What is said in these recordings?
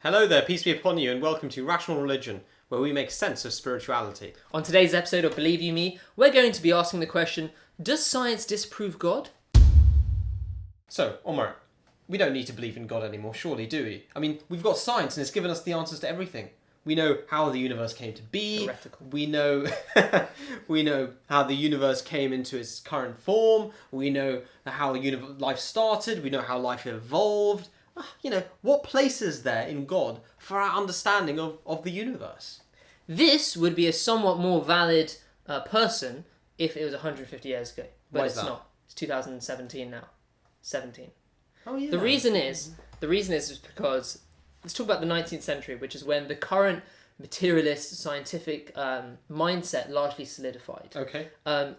Hello there, peace be upon you, and welcome to Rational Religion, where we make sense of spirituality. On today's episode of Believe You Me, we're going to be asking the question, does science disprove God? So, Omar, we don't need to believe in God anymore, surely, do we? I mean, we've got science and it's given us the answers to everything. We know how the universe came to be. Heretical. We know how the universe came into its current form. We know how life started. We know how life evolved. What place is there in God for our understanding of the universe? This would be a somewhat more valid person if it was 150 years ago. But Why is it's that? not. It's 2017 now. 17. Oh, yeah. The reason is because, let's talk about the 19th century, which is when the current materialist scientific mindset largely solidified. Okay.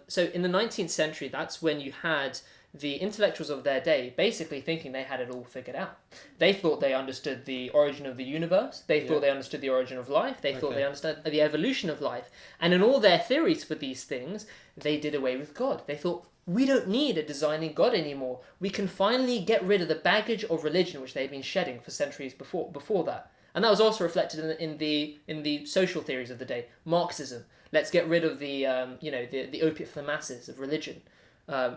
So in the 19th century, that's when you had the intellectuals of their day basically thinking they had it all figured out. They thought they understood the origin of the universe. They thought they understood the origin of life. They thought they understood the evolution of life. And in all their theories for these things, they did away with God. They thought, we don't need a designing God anymore. We can finally get rid of the baggage of religion which they'd been shedding for centuries before that. And that was also reflected in the social theories of the day. Marxism. Let's get rid of the opiate for the masses of religion.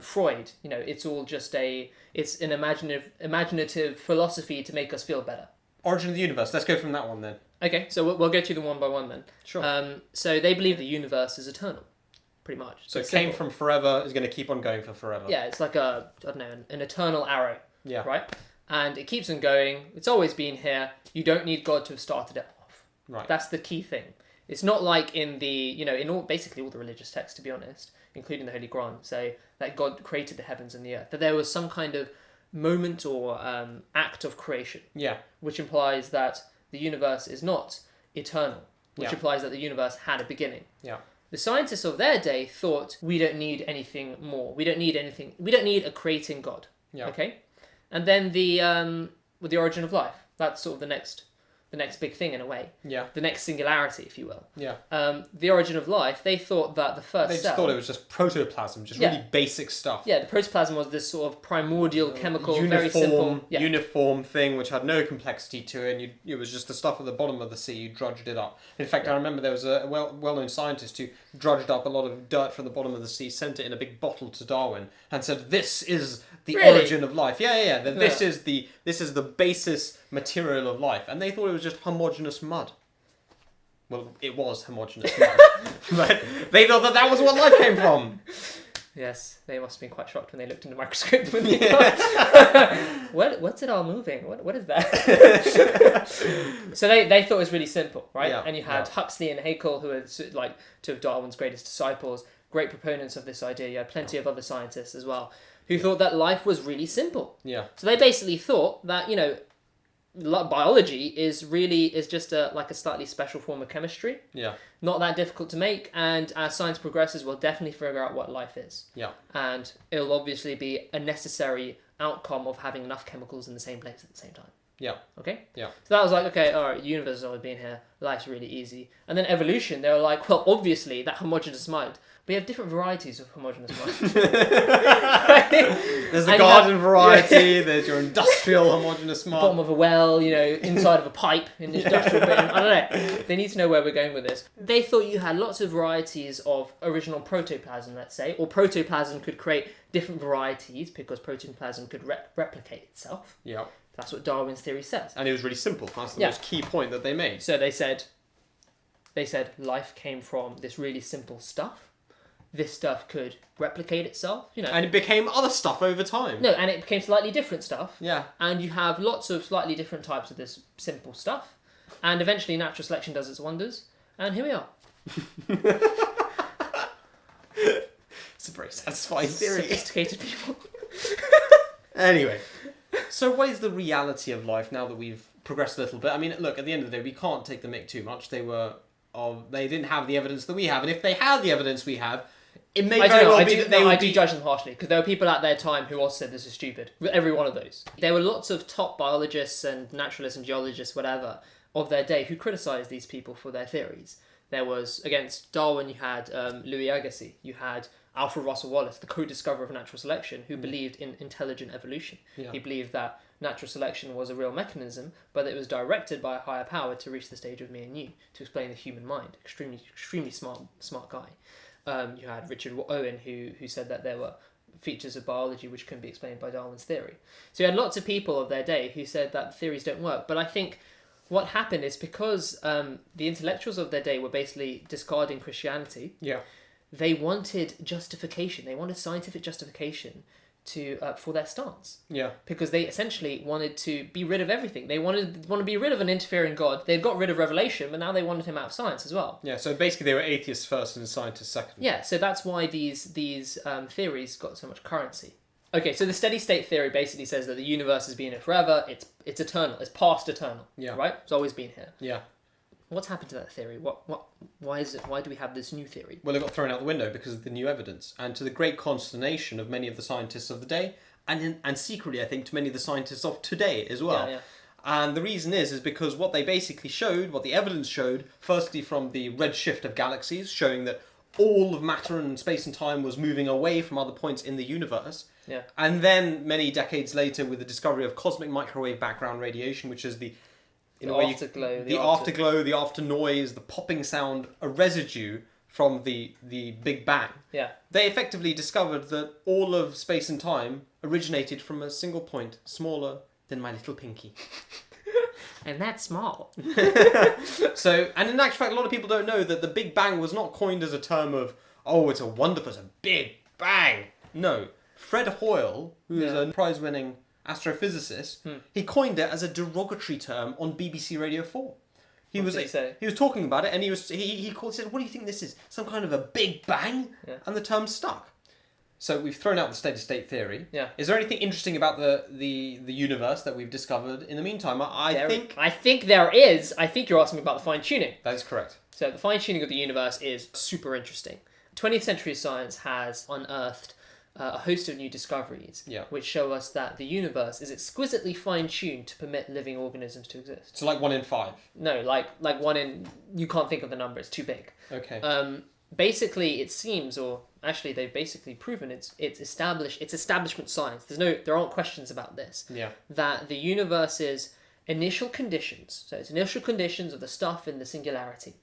Freud, it's all just it's an imaginative philosophy to make us feel better. Origin of the universe. Let's go from that one then. Okay, so we'll go through them one by one then. Sure. So they believe the universe is eternal, pretty much. So it came from forever, is going to keep on going for forever. Yeah, it's like an eternal arrow. Yeah. Right? And it keeps on going. It's always been here. You don't need God to have started it off. Right. That's the key thing. It's not like in basically all the religious texts, to be honest, including the Holy Quran, say that God created the heavens and the earth, that there was some kind of moment or act of creation. Yeah. Which implies that the universe is not eternal, which Yeah. implies that the universe had a beginning. Yeah. The scientists of their day thought we don't need anything more. We don't need anything. We don't need a creating God. Yeah. Okay? And then with the origin of life, that's sort of the next big thing in a way. Yeah. The next singularity, if you will. Yeah. The origin of life, they thought that the first They just cell... thought it was just protoplasm, just really basic stuff. Yeah, the protoplasm was this sort of primordial, chemical, very simple... Uniform thing which had no complexity to it, and it was just the stuff at the bottom of the sea, you drudged it up. In fact, I remember there was a well-known scientist who drudged up a lot of dirt from the bottom of the sea, sent it in a big bottle to Darwin, and said, this is the origin of life. Yeah. This is the basis material of life. And they thought it was just homogeneous mud. Well, it was homogeneous mud. But they thought that was what life came from. Yes, they must have been quite shocked when they looked in the microscope. When they what's it all moving? What is that? So they thought it was really simple, right? Yeah, and you had Huxley and Haeckel, who are like two of Darwin's greatest disciples, great proponents of this idea. You had plenty of other scientists as well, who thought that life was really simple. Yeah. So they basically thought that, biology is just a slightly special form of chemistry. Yeah. Not that difficult to make, and as science progresses, we'll definitely figure out what life is. Yeah. And it'll obviously be a necessary outcome of having enough chemicals in the same place at the same time. Yeah. Okay? Yeah. So that was like, okay, alright, the universe has always been here, life's really easy. And then evolution, they were like, well, obviously, that homogeneous mind. We have different varieties of homogeneous mind. There's the garden variety, there's your industrial homogeneous mind. Bottom of a well, inside of a pipe in the industrial bin. I don't know. They need to know where we're going with this. They thought you had lots of varieties of original protoplasm, let's say, or protoplasm could create different varieties because protoplasm could replicate itself. Yeah. That's what Darwin's theory says. And it was really simple. That's the most key point that they made. So they said life came from this really simple stuff. This stuff could replicate itself, And it became other stuff over time. No, and it became slightly different stuff. Yeah. And you have lots of slightly different types of this simple stuff. And eventually natural selection does its wonders. And here we are. It's a very satisfying theory. Sophisticated people. Anyway, so what is the reality of life now that we've progressed a little bit? I mean, look, at the end of the day, we can't take the mick too much. They didn't have the evidence that we have. And if they had the evidence we have, it may very well be that I do judge them harshly, because there were people at their time who also said this is stupid. Every one of those. There were lots of top biologists and naturalists and geologists, whatever, of their day who criticised these people for their theories. There was, against Darwin, you had Louis Agassiz, you had Alfred Russel Wallace, the co-discoverer of natural selection, who believed in intelligent evolution. Yeah. He believed that natural selection was a real mechanism, but it was directed by a higher power to reach the stage of me and you, to explain the human mind. Extremely smart guy. You had Richard Owen, who said that there were features of biology which couldn't be explained by Darwin's theory. So you had lots of people of their day who said that theories don't work. But I think what happened is because the intellectuals of their day were basically discarding Christianity, they wanted justification. They wanted scientific justification for their stance. Yeah. Because they essentially wanted to be rid of everything. They want to be rid of an interfering God. They'd got rid of revelation, but now they wanted him out of science as well. Yeah, so basically they were atheists first and scientists second. Yeah, so that's why these theories got so much currency. Okay, so the steady state theory basically says that the universe has been here forever. It's eternal. It's past eternal. Yeah. Right? It's always been here. Yeah. What's happened to that theory? Why is it? Why do we have this new theory? Well, it got thrown out the window because of the new evidence, and to the great consternation of many of the scientists of the day, and secretly, I think, to many of the scientists of today as well. Yeah. And the reason is because what they basically showed, what the evidence showed, firstly from the redshift of galaxies, showing that all of matter and space and time was moving away from other points in the universe. Yeah. And then many decades later, with the discovery of cosmic microwave background radiation, which is the afterglow, the after noise, the popping sound, a residue from the Big Bang. Yeah. They effectively discovered that all of space and time originated from a single point, smaller than my little pinky. And that's small. So, and in actual fact, a lot of people don't know that the Big Bang was not coined as a term of, oh, it's a wonderful, it's a big bang. No. Fred Hoyle, who is a prize-winning astrophysicist, he coined it as a derogatory term on BBC Radio 4. He was talking about it, and he said, "What do you think this is? Some kind of a big bang?" Yeah. And the term stuck. So we've thrown out the steady state theory. Yeah. Is there anything interesting about the universe that we've discovered in the meantime? I think there is. I think you're asking about the fine tuning. That is correct. So the fine tuning of the universe is super interesting. 20th century science has unearthed a host of new discoveries, which show us that the universe is exquisitely fine-tuned to permit living organisms to exist. So like 1 in 5? No, like 1 in... You can't think of the number, it's too big. Okay. Basically, it seems, or actually they've basically proven it's establishment science. There aren't questions about this. Yeah. That the universe's initial conditions, so it's initial conditions of the stuff in the singularity,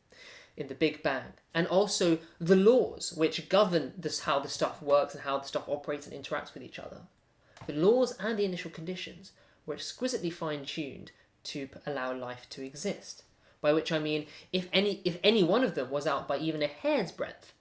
in the Big Bang, and also the laws which govern how the stuff works and how the stuff operates and interacts with each other. The laws and the initial conditions were exquisitely fine-tuned to allow life to exist. By which I mean, if any one of them was out by even a hair's breadth,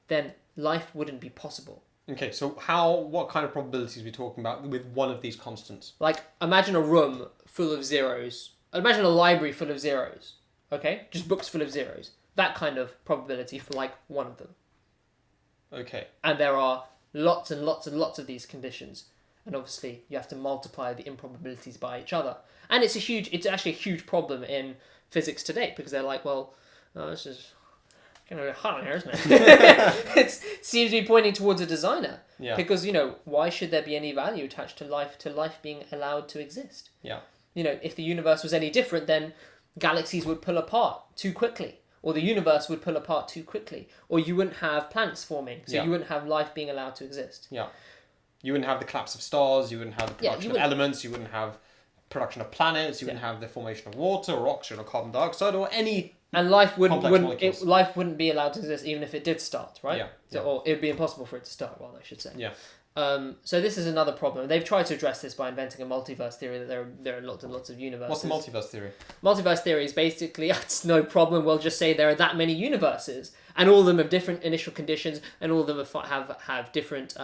then life wouldn't be possible. Okay, so what kind of probabilities are we talking about with one of these constants? Like, imagine a room full of zeros. Imagine a library full of zeros. Okay? Just books full of zeros. That kind of probability for like one of them. Okay. And there are lots and lots and lots of these conditions. And obviously you have to multiply the improbabilities by each other. And it's actually a huge problem in physics today, because they're like, well, this is kind of hot in here, isn't it? It seems to be pointing towards a designer. Yeah. Because, why should there be any value attached to life being allowed to exist? Yeah. If the universe was any different, then galaxies would pull apart too quickly. Or the universe would pull apart too quickly. Or you wouldn't have planets forming. So you wouldn't have life being allowed to exist. Yeah. You wouldn't have the collapse of stars. You wouldn't have the production of elements. You wouldn't have production of planets. You wouldn't have the formation of water or oxygen or carbon dioxide or any. And life wouldn't be allowed to exist even if it did start, right? Yeah. Or it would be impossible for it to start, rather, I should say. Yeah. So this is another problem. They've tried to address this by inventing a multiverse theory, that there are lots and lots of universes. What's the multiverse theory? Multiverse theory is basically, it's no problem, we'll just say there are that many universes, and all of them have different initial conditions, and all of them have different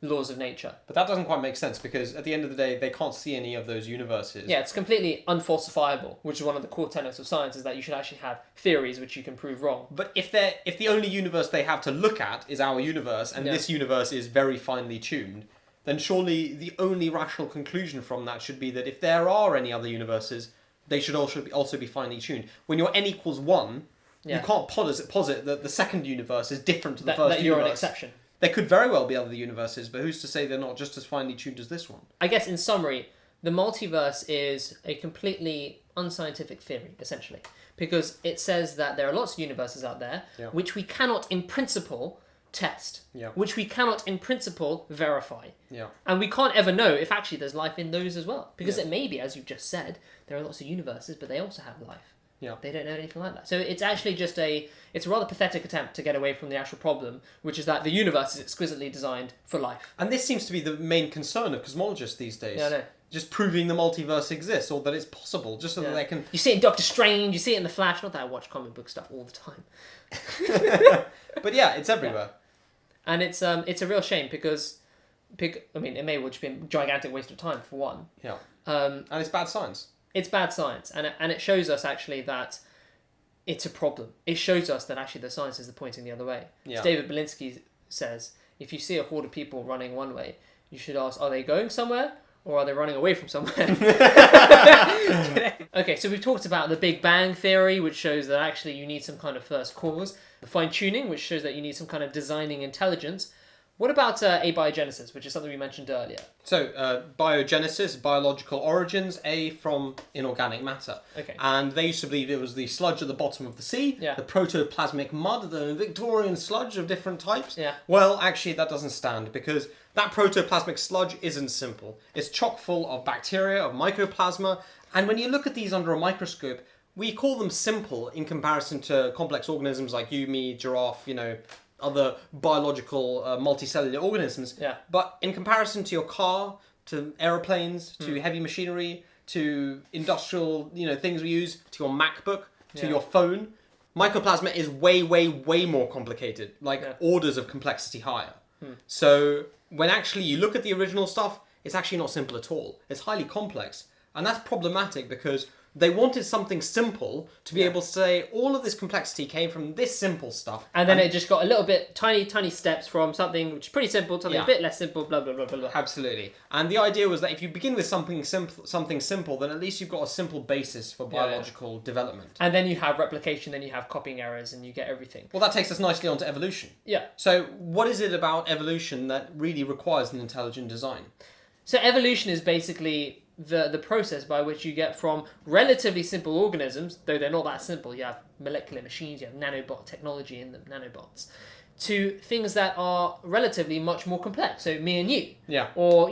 laws of nature. But that doesn't quite make sense, because at the end of the day, they can't see any of those universes. Yeah, it's completely unfalsifiable, which is one of the core tenets of science, is that you should actually have theories which you can prove wrong. But if the only universe they have to look at is our universe, and this universe is very finely tuned, then surely the only rational conclusion from that should be that if there are any other universes, they should also be finely tuned. When you're n equals 1, you can't posit that the second universe is different to the first universe. That you're an exception. There could very well be other universes, but who's to say they're not just as finely tuned as this one? I guess, in summary, the multiverse is a completely unscientific theory, essentially. Because it says that there are lots of universes out there, which we cannot, in principle, test, Yeah. which we cannot, in principle, verify. Yeah. And we can't ever know if actually there's life in those as well. Because Yeah. it may be, as you've just said, there are lots of universes, but they also have life. Yeah. They don't know anything like that. So it's actually just it's a rather pathetic attempt to get away from the actual problem, which is that the universe is exquisitely designed for life. And this seems to be the main concern of cosmologists these days. Yeah, I know. Just proving the multiverse exists, or that it's possible, just so that they can... You see it in Doctor Strange, you see it in The Flash. Not that I watch comic book stuff all the time. But yeah, it's everywhere. Yeah. And it's a real shame because I mean, it may well just be a gigantic waste of time, for one. Yeah. And it's bad science. It's bad science, and it shows us actually that it's a problem. It shows us that actually the science is pointing the other way. Yeah. As David Belinsky says, if you see a horde of people running one way, you should ask, are they going somewhere or are they running away from somewhere? Okay, so we've talked about the Big Bang Theory, which shows that actually you need some kind of first cause. The fine-tuning, which shows that you need some kind of designing intelligence. What about abiogenesis, which is something we mentioned earlier? So, biogenesis, biological origins, from inorganic matter. Okay. And they used to believe it was the sludge at the bottom of the sea, Yeah. the protoplasmic mud, the Victorian sludge of different types. Yeah. Well, actually, that doesn't stand, because that protoplasmic sludge isn't simple. It's chock full of bacteria, of mycoplasma, and when you look at these under a microscope, we call them simple in comparison to complex organisms like you, me, giraffe, other biological multicellular organisms. Yeah. But in comparison to your car, to aeroplanes, to heavy machinery, to industrial, things we use, to your MacBook, to your phone, mycoplasma is way, way, way more complicated, orders of complexity higher. So when actually you look at the original stuff, it's actually not simple at all. It's highly complex. And that's problematic because they wanted something simple to be able to say all of this complexity came from this simple stuff. And then it just got a little bit tiny steps from something which is pretty simple to something a bit less simple, blah, blah, blah, blah, blah. Absolutely. And the idea was that if you begin with something simple, then at least you've got a simple basis for biological development. And then you have replication, then you have copying errors, and you get everything. Well, that takes us nicely onto evolution. Yeah. So what is it about evolution that really requires an intelligent design? So evolution is basically the process by which you get from relatively simple organisms, though they're not that simple, you have molecular machines, you have nanobot technology in them, nanobots, to things that are relatively much more complex. So me and you. Yeah. Or,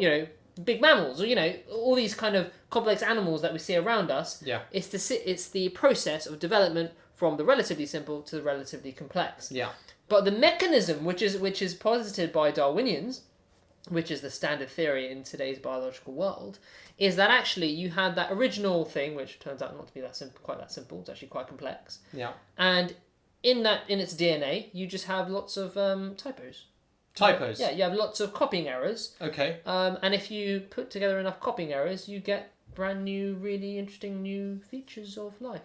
big mammals, or, all these kind of complex animals that we see around us. Yeah. It's the process of development from the relatively simple to the relatively complex. Yeah. But the mechanism, which is posited by Darwinians, which is the standard theory in today's biological world, is that actually you had that original thing, which turns out not to be quite that simple. It's actually quite complex. Yeah. And in its DNA, you just have lots of typos. Typos? Yeah, you have lots of copying errors. Okay. And if you put together enough copying errors, you get brand new, really interesting new features of life.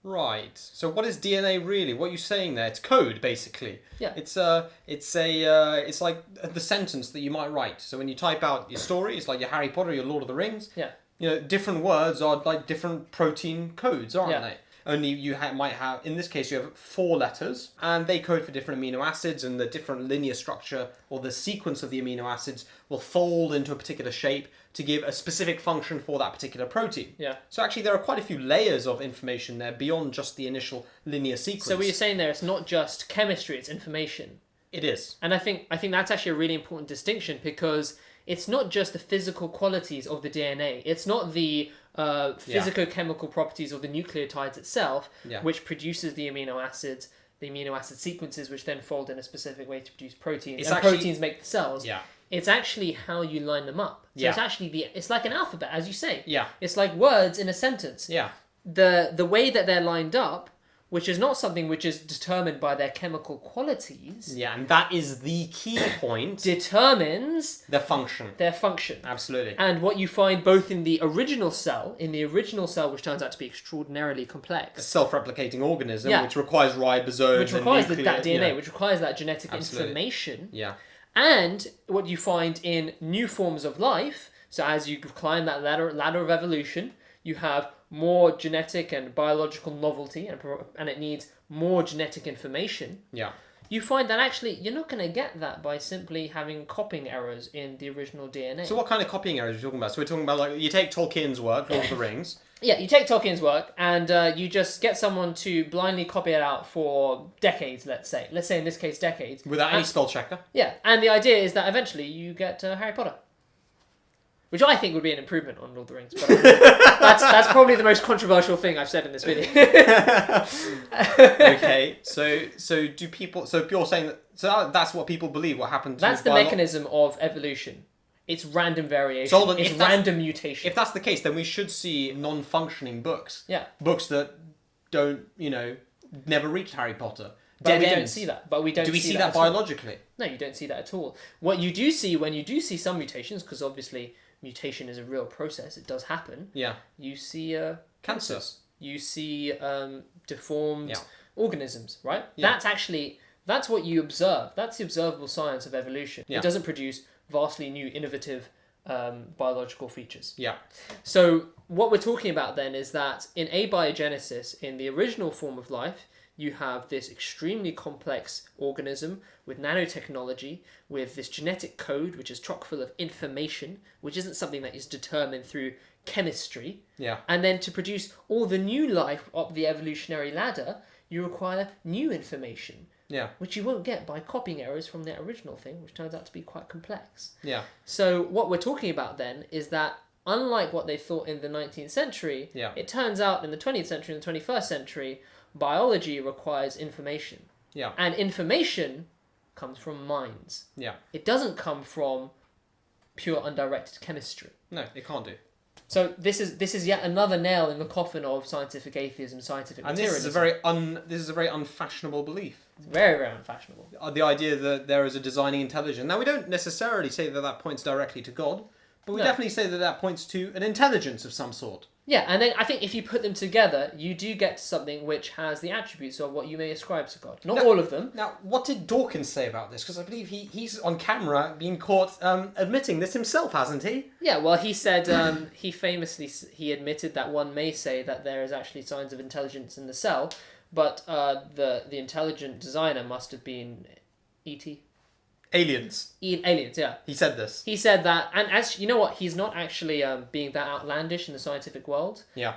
Right. So what is DNA really? What are you saying there? It's code, basically. Yeah. It's like the sentence that you might write. So when you type out your story, it's like your Harry Potter, your Lord of the Rings. Yeah. Different words are like different protein codes, aren't Yeah. they? Only you might have, in this case, you have 4 letters, and they code for different amino acids, and the different linear structure or the sequence of the amino acids will fold into a particular shape to give a specific function for that particular protein. Yeah. So actually, there are quite a few layers of information there beyond just the initial linear sequence. So what you're saying there, it's not just chemistry; it's information. It is. And I think that's actually a really important distinction because it's not just the physical qualities of the DNA. It's not the physicochemical properties of the nucleotides itself, which produces the amino acids, the amino acid sequences, which then fold in a specific way to produce proteins. Proteins make the cells. Yeah. It's actually how you line them up. So it's actually it's like an alphabet, as you say. Yeah. It's like words in a sentence. Yeah. The way that they're lined up, which is not something which is determined by their chemical qualities. Yeah, and that is the key point. Determines their function. Absolutely. And what you find both in the original cell, which turns out to be extraordinarily complex. A self-replicating organism, which requires ribosomes. Which requires that DNA, which requires that genetic information. Yeah. And what you find in new forms of life, so as you climb that ladder of evolution, you have more genetic and biological novelty, and it needs more genetic information. Yeah. you find that actually you're not going to get that by simply having copying errors in the original DNA. So what kind of copying errors are we talking about? So we're talking about, like, you take Tolkien's work, Lord of the Rings. Yeah, you take Tolkien's work and you just get someone to blindly copy it out for decades, let's say. Let's say in this case decades. Without any spell checker. Yeah, and the idea is that eventually you get Harry Potter. Which I think would be an improvement on Lord of the Rings. But that's probably the most controversial thing I've said in this video. Okay, so do people... So you're saying that... So that's what people believe, what happened to... That's the mechanism of evolution. It's random variation. So hold on, it's random mutation. If that's the case, then we should see non-functioning books. Yeah. Books that don't, never reached Harry Potter. But we don't see that. But we don't. Do we see that at all. biologically? No, you don't see that at all. What you do see when you do see some mutations, because obviously mutation is a real process, it does happen. Yeah. You see Cancers. You see deformed Yeah. organisms, right? Yeah. That's what you observe. That's the observable science of evolution. Yeah. It doesn't produce vastly new, innovative biological features. Yeah. So what we're talking about then is that in abiogenesis, in the original form of life, you have this extremely complex organism with nanotechnology, with this genetic code which is chock full of information, which isn't something that is determined through chemistry. Yeah. And then to produce all the new life up the evolutionary ladder, you require new information. Yeah. Which you won't get by copying errors from the original thing, which turns out to be quite complex. Yeah. So what we're talking about then is that unlike what they thought in the 19th century, Yeah. it turns out in the 20th century and the 21st century, biology requires information. Yeah. And information comes from minds. Yeah. It doesn't come from pure undirected chemistry. No, it can't do. So this is yet another nail in the coffin of scientific atheism, scientific And materialism. this is a very unfashionable belief. It's very, very unfashionable. The idea that there is a designing intelligence. Now, we don't necessarily say that points directly to God, but we No. definitely say that points to an intelligence of some sort. Yeah, and then I think if you put them together, you do get to something which has the attributes of what you may ascribe to God. Not all of them. Now, what did Dawkins say about this? Because I believe he's on camera being caught admitting this himself, hasn't he? Yeah, well, he said he admitted that one may say that there is actually signs of intelligence in the cell, but the intelligent designer must have been E.T. Aliens. Aliens, yeah. He said this. He said that, and as you know what, he's not actually being that outlandish in the scientific world. Yeah.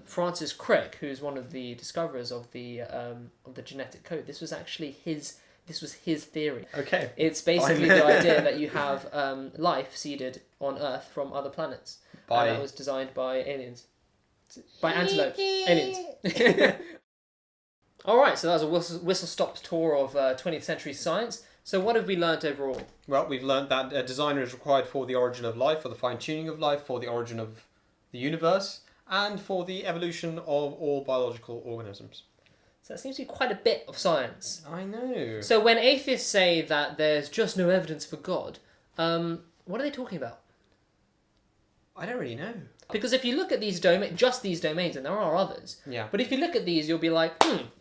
Francis Crick, who's one of the discoverers of the genetic code, this was his theory. Okay. It's basically the idea that you have life seeded on Earth from other planets. And that was designed by aliens. By antelopes. Aliens. Alright, so that was a whistle-stop tour of 20th century science. So what have we learnt overall? Well, we've learnt that a designer is required for the origin of life, for the fine-tuning of life, for the origin of the universe, and for the evolution of all biological organisms. So that seems to be quite a bit of science. I know. So when atheists say that there's just no evidence for God, what are they talking about? I don't really know. Because if you look at these just these domains, and there are others, Yeah. but if you look at these, you'll be like,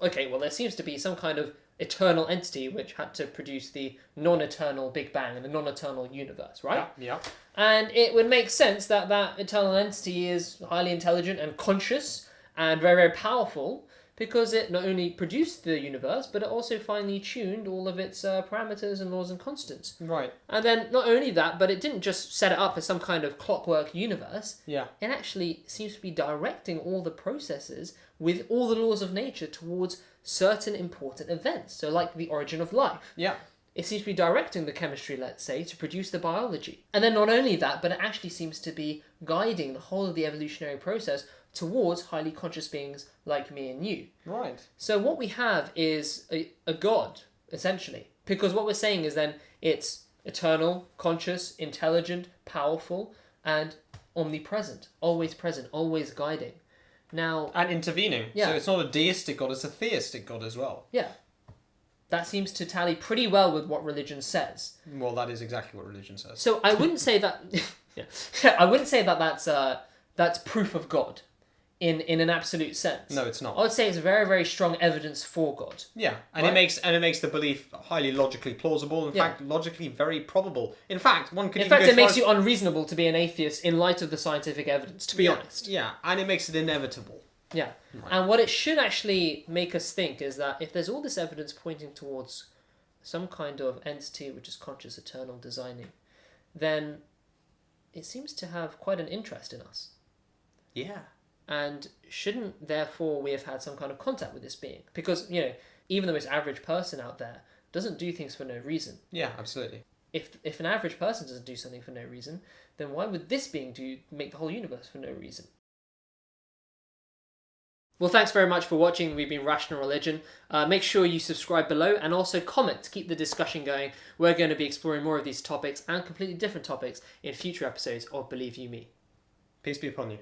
okay, well, there seems to be some kind of eternal entity which had to produce the non-eternal Big Bang and the non-eternal universe, right? Yeah. And it would make sense that that eternal entity is highly intelligent and conscious and very, very powerful because it not only produced the universe, but it also finely tuned all of its parameters and laws and constants. Right. And then not only that, but it didn't just set it up as some kind of clockwork universe. Yeah. It actually seems to be directing all the processes with all the laws of nature towards certain important events. So like the origin of life. Yeah. It seems to be directing the chemistry, let's say, to produce the biology. And then not only that, but it actually seems to be guiding the whole of the evolutionary process towards highly conscious beings like me and you. Right. So what we have is a god, essentially. Because what we're saying is then it's eternal, conscious, intelligent, powerful, and omnipresent. Always present, always guiding. Now... And intervening. Yeah. So it's not a deistic god, it's a theistic god as well. Yeah. That seems to tally pretty well with what religion says. Well, that is exactly what religion says. So I wouldn't say that... I wouldn't say that that's proof of God in an absolute sense. No, it's not. I would say it's very, very strong evidence for God. Yeah, and Right? it makes the belief highly logically plausible. In fact, logically very probable. In fact, one could. In fact, it makes you unreasonable to be an atheist in light of the scientific evidence. To be honest. Yeah, and it makes it inevitable. Yeah, Right. and what it should actually make us think is that if there's all this evidence pointing towards some kind of entity which is conscious, eternal, designing, then it seems to have quite an interest in us. Yeah. And shouldn't, therefore, we have had some kind of contact with this being? Because, even the most average person out there doesn't do things for no reason. Yeah, absolutely. If an average person doesn't do something for no reason, then why would this being make the whole universe for no reason? Well, thanks very much for watching. We've been Rational Religion. Make sure you subscribe below and also comment to keep the discussion going. We're going to be exploring more of these topics and completely different topics in future episodes of Believe You Me. Peace be upon you.